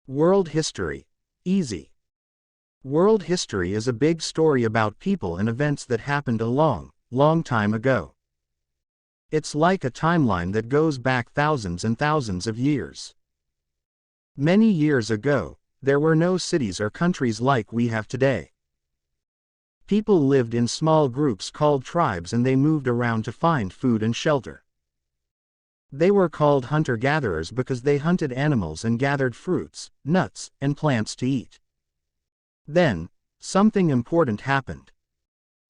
World history. Easy. World history is a big story about people and events that happened a long, long time ago. It's like a timeline that goes back thousands and thousands of years. Many years ago, there were no cities or countries like we have today. People lived in small groups called tribes, and they moved around to find food and shelter. They were called hunter-gatherers because they hunted animals and gathered fruits, nuts, and plants to eat. Then, something important happened.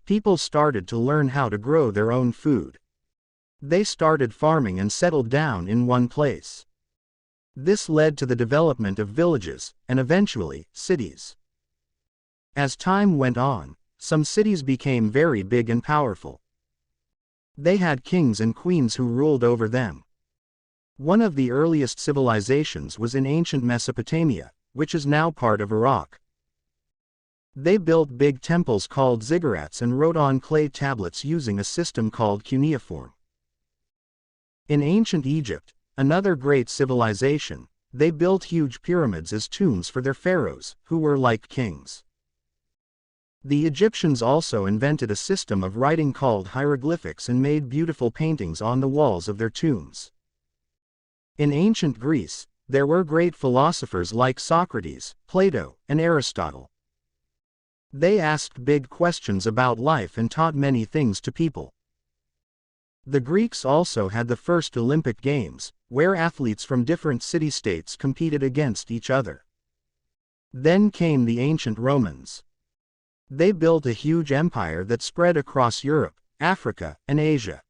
People started to learn how to grow their own food. They started farming and settled down in one place. This led to the development of villages, and eventually, cities. As time went on, some cities became very big and powerful. They had kings and queens who ruled over them. One of the earliest civilizations was in ancient Mesopotamia, which is now part of Iraq. They built big temples called ziggurats and wrote on clay tablets using a system called cuneiform. In ancient Egypt, another great civilization, they built huge pyramids as tombs for their pharaohs, who were like kings. The Egyptians also invented a system of writing called hieroglyphics and made beautiful paintings on the walls of their tombs. In ancient Greece, there were great philosophers like Socrates, Plato, and Aristotle. They asked big questions about life and taught many things to people. The Greeks also had the first Olympic Games, where athletes from different city-states competed against each other. Then came the ancient Romans. They built a huge empire that spread across Europe, Africa, and Asia.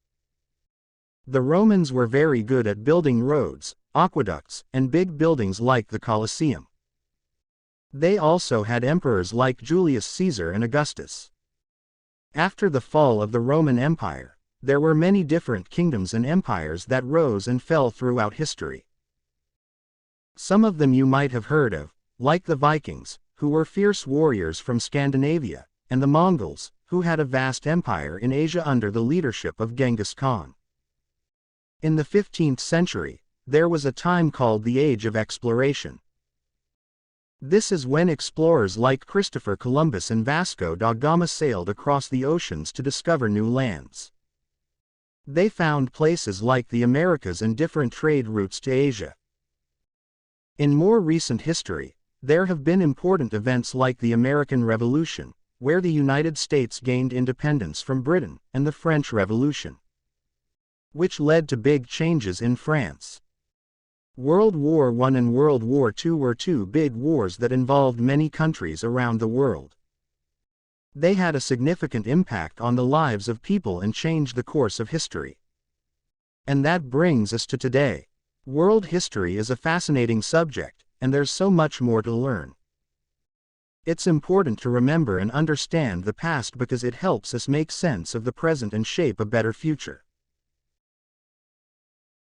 The Romans were very good at building roads, aqueducts, and big buildings like the Colosseum. They also had emperors like Julius Caesar and Augustus. After the fall of the Roman Empire, there were many different kingdoms and empires that rose and fell throughout history. Some of them you might have heard of, like the Vikings, who were fierce warriors from Scandinavia, and the Mongols, who had a vast empire in Asia under the leadership of Genghis Khan. In the 15th century, there was a time called the Age of Exploration. This is when explorers like Christopher Columbus and Vasco da Gama sailed across the oceans to discover new lands. They found places like the Americas and different trade routes to Asia. In more recent history, there have been important events like the American Revolution, where the United States gained independence from Britain, and the French Revolution, which led to big changes in France. World War I and World War II were two big wars that involved many countries around the world. They had a significant impact on the lives of people and changed the course of history. And that brings us to today. World history is a fascinating subject, and there's so much more to learn. It's important to remember and understand the past because it helps us make sense of the present and shape a better future.